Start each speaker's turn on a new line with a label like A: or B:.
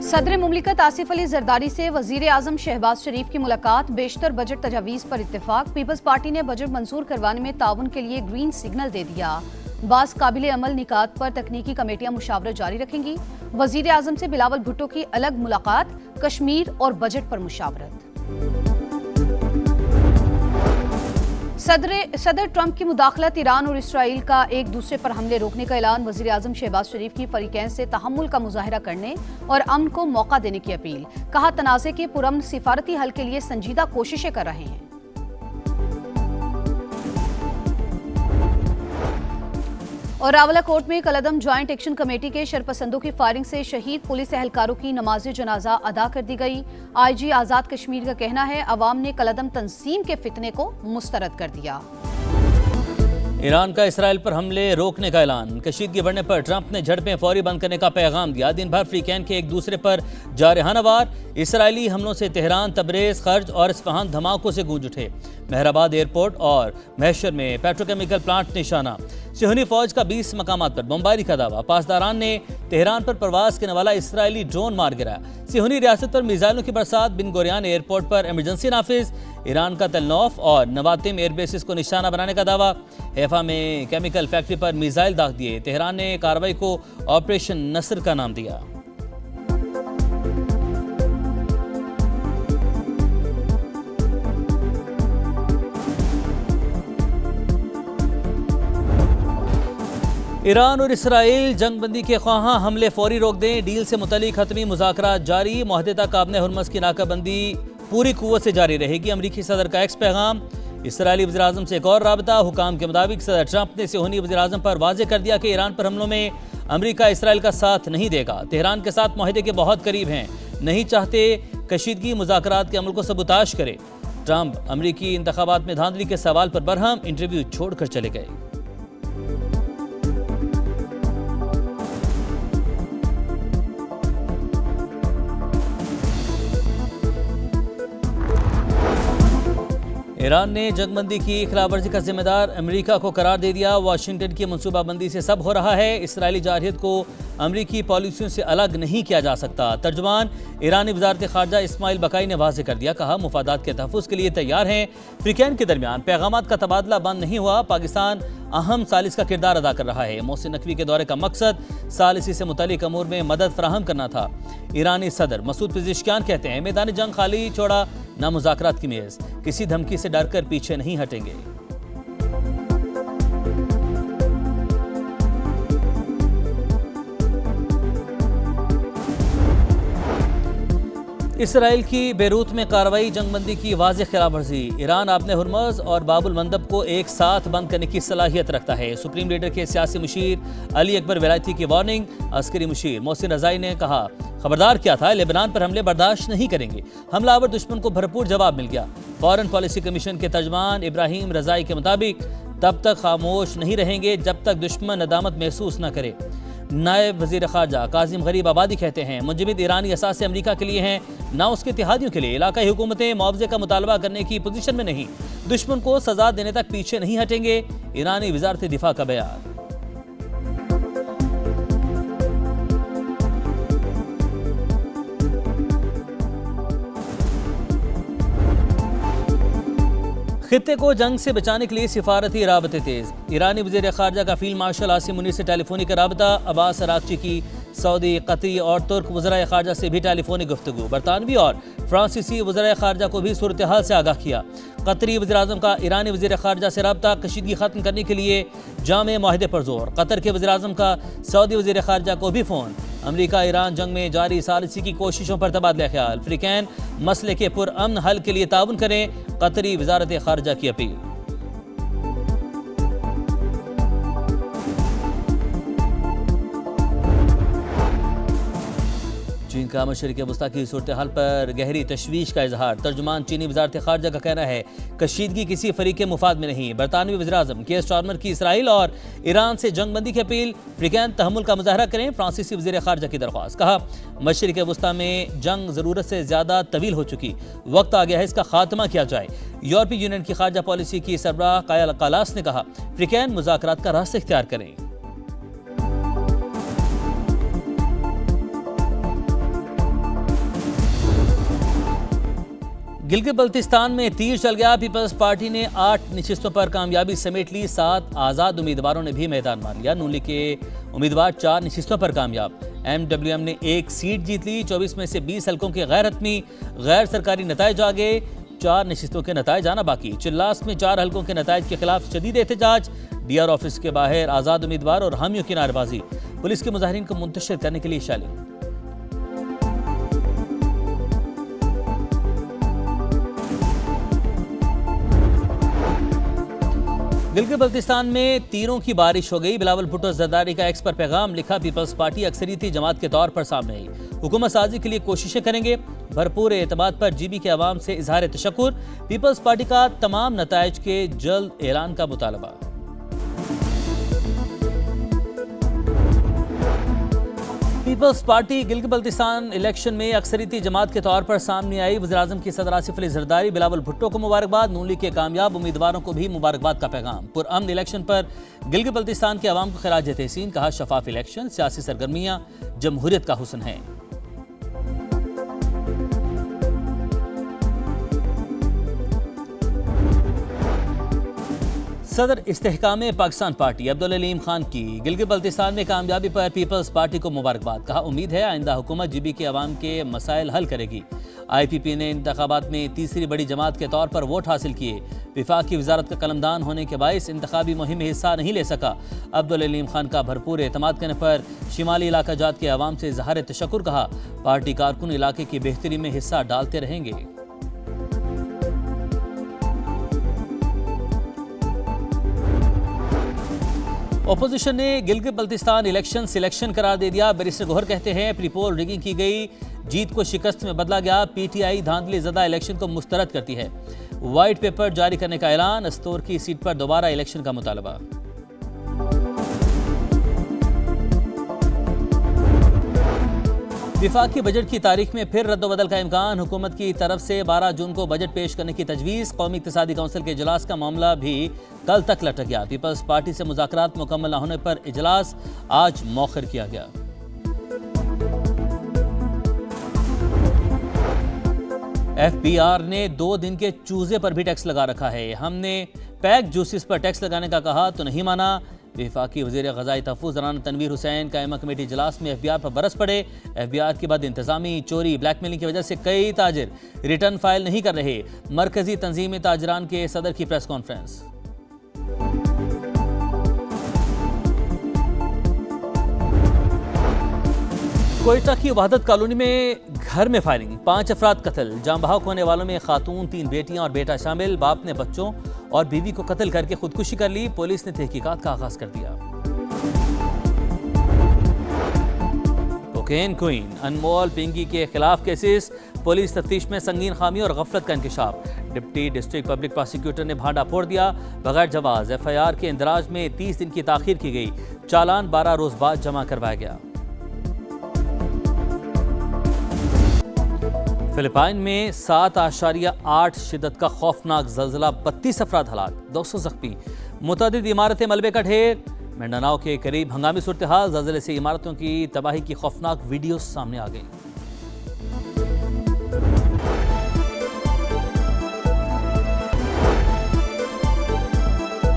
A: सदर मुमलिकत आसिफ अली जरदारी से वजीर आजम शहबाज शरीफ की मुलाकात, बेशतर बजट तजावीज़ पर इत्तेफाक। पीपल्स पार्टी ने बजट मंजूर करवाने में ताउन के लिए ग्रीन सिग्नल दे दिया। बास काबिल अमल निकात पर तकनीकी कमेटियां मुशावरत जारी रखेंगी। वजीर आजम से बिलावल भुट्टो की अलग मुलाकात, कश्मीर और बजट पर मुशावरत। सदर ट्रंप की मुदाखलत, ईरान और इसराइल का एक दूसरे पर हमले रोकने का ऐलान। वजीर आजम शहबाज शरीफ की फरीकैन से तहम्मुल का मुजाहरा करने और अमन को मौका देने की अपील। कहा, तनाज़े के पुरअमन सिफारती हल के लिए संजीदा कोशिशें कर रहे हैं। और रावलाकोट में कलअदम ज्वाइंट एक्शन कमेटी के शरपसंदों की फायरिंग से शहीद पुलिस एहलकारों की नमाज जनाजा अदा कर दी गई। IG आजाद कश्मीर का कहना है, अवाम ने कलअदम तंजीम के फितने को मुस्तरद कर दिया।
B: ईरान का इसराइल पर हमले रोकने का ऐलान। कशीदगी बढ़ने पर ट्रंप ने झड़पें फौरी बंद करने का पैगाम दिया। दिन भर फ्रीकैन के एक दूसरे पर जारहाना वार। इसराइली हमलों से तेहरान, तबरेज, खर्ज और इस्फहान धमाकों से गूंज उठे। मेहराबाद एयरपोर्ट और महशर में पेट्रोकेमिकल प्लांट निशाना। सिहनी फौज का 20 मकामात पर बमबारी का दावा। पासदारान ने तेहरान पर प्रवास करने वाला इसराइली ड्रोन मार गिराया। सिहनी रियासत पर मिसाइलों की बरसात। बिन गोरियान एयरपोर्ट पर इमरजेंसी नाफिज। ईरान का तलनौफ और नवातिम एयरबेसिस को निशाना बनाने का दावा। हैफा में केमिकल फैक्ट्री पर मिसाइल दाग दिए। तेहरान ने कार्रवाई को ऑपरेशन नसर का नाम दिया। ईरान और इसराइल जंगबंदी के ख्वाहां, हमले फौरी रोक दें। डील से मुतल्लिक हतमी मुज़ाकरात जारी। मुआहदे तक काबने हुर्मस की नाकाबंदी पूरी कुव्वत से जारी रहेगी। अमरीकी सदर का एक्स पैगाम। इसराइली वज़ीर आज़म से एक और राबता। हुकाम के मुताबिक सदर ट्रंप ने सिहोनी वज़ीर आज़म पर वाज़ेह कर दिया कि ईरान पर हमलों में अमरीका इसराइल का साथ नहीं देगा। तेहरान के साथ मुआहदे के बहुत करीब हैं, नहीं चाहते कशीदगी मुज़ाकरात के अमल को सबूताश करे। ट्रंप अमरीकी इंतखाबात में धांधली के सवाल पर बरहम, इंटरव्यू छोड़कर चले गए। ईरान ने जंगबंदी की खिलाफवर्जी का जिम्मेदार अमेरिका को करार दे दिया। वाशिंगटन की मनसूबाबंदी से सब हो रहा है। इसराइली जारहियत को अमरीकी पॉलिसियों से अलग नहीं किया जा सकता। तर्जुमान ईरानी वज़ारत ख़ारजा इस्माइल बकाई ने वाज़ेह कर दिया। कहा, मुफादात के तहफ़्फ़ुज़ के लिए तैयार हैं। फ्रीकैन के दरमियान पैगामात का तबादला बंद नहीं हुआ। पाकिस्तान अहम सालिस का किरदार अदा कर रहा है। मोहसिन नकवी के दौरे का मकसद सालिसी से मुतालिक अमूर में मदद फराहम करना था। ईरानी सदर मसूद पेज़ेश्कियान कहते हैं, मैदान जंग खाली छोड़ा ना मुज़ाकरात की मेज़। किसी धमकी से डरकर पीछे नहीं हटेंगे। इसराइल की बेरूत में कार्रवाई, जंगबंदी की वाज़ेह खिलाफवर्जी। ईरान आपने हुर्मज़ और बाबुल मंदब को एक साथ बंद करने की सलाहियत रखता है। सुप्रीम लीडर के सियासी मुशीर अली अकबर वलायती की वार्निंग। अस्करी मुशीर मोहसिन रज़ाई ने कहा, खबरदार क्या था, लेबनान पर हमले बर्दाश्त नहीं करेंगे। हमलावर दुश्मन को भरपूर जवाब मिल गया। फॉरेन पॉलिसी कमीशन के तर्जमान इब्राहिम रज़ाई के मुताबिक तब तक खामोश नहीं रहेंगे जब तक दुश्मन नदामत महसूस न करे। नायब वजीर खारजा काजिम गरीब आबादी कहते हैं, मुंजमद ईरानी असास अमरीका के लिए हैं, ना उसके इत्तेहादियों के लिए। इलाकाई हुकूमतें मुआवजे का मुतालबा करने की पोजीशन में नहीं। दुश्मन को सजा देने तक पीछे नहीं हटेंगे। ईरानी वजारत दिफा का बयान। खित्ते को जंग से बचाने के लिए सिफारती राबते तेज। ईरानी वज़ीर ख़ारजा का फील्ड मार्शल आसिम मुनीर से टेलीफोनिक राबता। अब्बास अरागची की सऊदी, कतरी और तुर्क वज़राए ख़ारजा से भी टेलीफोनिक गुफ्तगू। बरतानवी और फ्रांसीसी वज़राए ख़ारजा को भी सूरत हाल से आगाह किया। कतरी वज़ीर आज़म का ईरानी वज़ीर ख़ारजा से राबता। कशीदगी ख़त्म करने के लिए जामे मुआहदे पर जोर। कतर के वज़ीर आज़म का सऊदी वज़ीर ख़ारजा को भी फ़ोन। अमरीका ईरान जंग में जारी सालिसी की कोशिशों पर तबादला ख्याल। फ्रीकैन मसले के पुरअमन हल के लिए ताउन करें, कतरी वज़ारत ख़ारजा की अपील। चीन का मशरिक़ वस्ता की सूरत हाल पर गहरी तशवीश का इजहार। तर्जुमान चीनी वज़ारत ख़ारजा का कहना है, कशीदगी किसी फरीक के मुफाद में नहीं। बरतानवी वज़ीर आज़म केयर स्टारमर की इसराइल और ईरान से जंगबंदी की अपील। फ्रीकैन तहम्मुल का मुजाहरा करें, फ्रांसीसी वज़ीर ख़ारजा की दरख्वास्त। कहा, मशरिक़ वस्ता में जंग ज़रूरत से ज़्यादा तवील हो चुकी, वक्त आ गया है इसका खात्मा किया जाए। यूरोपीय यूनियन की खारजा पॉलिसी की सरबराह काया कालास ने कहा, फ्रीकैन मुज़ाकरात का रास्ता इख्तियार करें। गिलगित बल्तिस्तान में तीर चल गया। पीपल्स पार्टी ने 8 नशिस्तों पर कामयाबी समेट ली। 7 आज़ाद उम्मीदवारों ने भी मैदान मार लिया। नून लीग के उम्मीदवार 4 नशिस्तों पर कामयाब। MWM ने 1 सीट जीत ली। 24 में से 20 हल्कों के गैर हतमी गैर सरकारी नताइज आ गए। 4 नशिस्तों के नताइज आना बाकी। चिल्लास में 4 हल्कों के नताइज के खिलाफ शदीद एहतजाज। DR ऑफिस के बाहर आज़ाद उम्मीदवार और हामियों की नारेबाजी। पुलिस के मुजाहिरीन को मुंतशिर करने के लिए शैलिंग। गिलगित बल्तिस्तान में तीरों की बारिश हो गई। बिलावल भुट्टो जरदारी का एक्स पर पैगाम लिखा। पीपल्स पार्टी अक्सरियती जमात के तौर पर सामने आई। हुकूमत साजी के लिए कोशिशें करेंगे। भरपूर एतमाद पर GB के अवाम से इजहार तशक्कुर। पीपल्स पार्टी का तमाम नताइज के जल्द ऐलान का मुतालबा। पीपल्स पार्टी गिलगित बल्तिस्तान इलेक्शन में अक्सरियती जमात के तौर पर सामने आई। वज़ीर-ए-आज़म की सदर आसिफ अली जरदारी बिलावल भुट्टो को मुबारकबाद। नून लीग के कामयाब उम्मीदवारों को भी मुबारकबाद का पैगाम। पुरअमन इलेक्शन पर गिलगित बल्तिस्तान के अवाम को खिराज तहसीन। कहा शफाफ इलेक्शन सियासी सरगर्मियां जमहूरियत का हुस्न है। सदर इस्तेहकाम पाकिस्तान पार्टी अब्दुल अलीम खान की गिलगित बल्तिस्तान में कामयाबी पर पीपल्स पार्टी को मुबारकबाद। कहा उम्मीद है आइंदा हुकूमत GB के अवाम के मसाइल हल करेगी। IPP ने इंतखाबात में तीसरी बड़ी जमात के तौर पर वोट हासिल किए। विफाक की वजारत का कलमदान होने के बायस इंतखाबी मुहिम में हिस्सा नहीं ले सका। अब्दुल अलीम खान का भरपूर एतमाद करने पर शिमाली इलाका जात के अवाम से इजहार तशक्कुर। कहा पार्टी कारकुन इलाके की बेहतरी में हिस्सा डालते रहेंगे। ओपोजिशन ने गिलगित बल्तिस्तान इलेक्शन सिलेक्शन करार दे दिया। बैरिस्टर गोहर कहते हैं प्री पोल रिगिंग की गई, जीत को शिकस्त में बदला गया। PTI धांधली ज़दा इलेक्शन को मुस्तरद करती है। व्हाइट पेपर जारी करने का ऐलान। अस्तोर की सीट पर दोबारा इलेक्शन का मुतालबा। विफाकी बजट की तारीख में फिर रद्दोबदल का इम्कान। हुकूमत की तरफ से 12 जून को बजट पेश करने की तजवीज़। कौमी इक़्तिसादी काउंसिल के इजलास का मामला भी कल तक लटक गया। पीपल्स पार्टी से मुज़ाकरात मुकम्मल न होने पर इजलास आज मौखर किया गया। FBR ने 2 दिन के चूजे पर भी टैक्स लगा रखा है। हमने पैक जूसेस पर टैक्स लगाने का कहा तो नहीं माना। वफाकी वज़ीर ग़ज़ाई तहफ़्फ़ुज़ राना तनवीर हुसैन कायमा कमेटी इजलास में FBR पर बरस पड़े। FBR के बाद इंतज़ामी चोरी ब्लैकमेलिंग की वजह से कई ताजिर रिटर्न फाइल नहीं कर रहे। मरकजी तंजीम ताजरान के सदर की प्रेस कॉन्फ्रेंस। कोयटा की वहादत कॉलोनी में घर में फायरिंग, 5 अफराद कत्ल। जान बहाक होने वालों में खातून, 3 बेटियां और बेटा शामिल। बाप ने बच्चों और बीवी को कत्ल करके खुदकुशी कर ली। पुलिस ने तहकीकात का आगाज कर दिया। कोकेन क्वीन अनमोल पिंकी के खिलाफ केसेस। पुलिस तफ्तीश में संगीन खामी और गफलत का इंकशाफ। डिप्टी डिस्ट्रिक्ट पब्लिक प्रोसिक्यूटर ने भांडा फोड़ दिया। बगैर जवाज FIR के इंदराज में 30 दिन की ताखीर की गई। चालान 12 रोज बाद जमा करवाया गया। फिलिपाइन में 7.8 शिद्दत का खौफनाक ज़लज़ला, 32 अफराद हलाक, 200 जख्मी। मुतअद्दिद इमारतें मलबे का ढेर। मिंडानाओ के करीब हंगामी सूरत हाल। ज़लज़ले से इमारतों की तबाही की खौफनाक वीडियो सामने आ गई।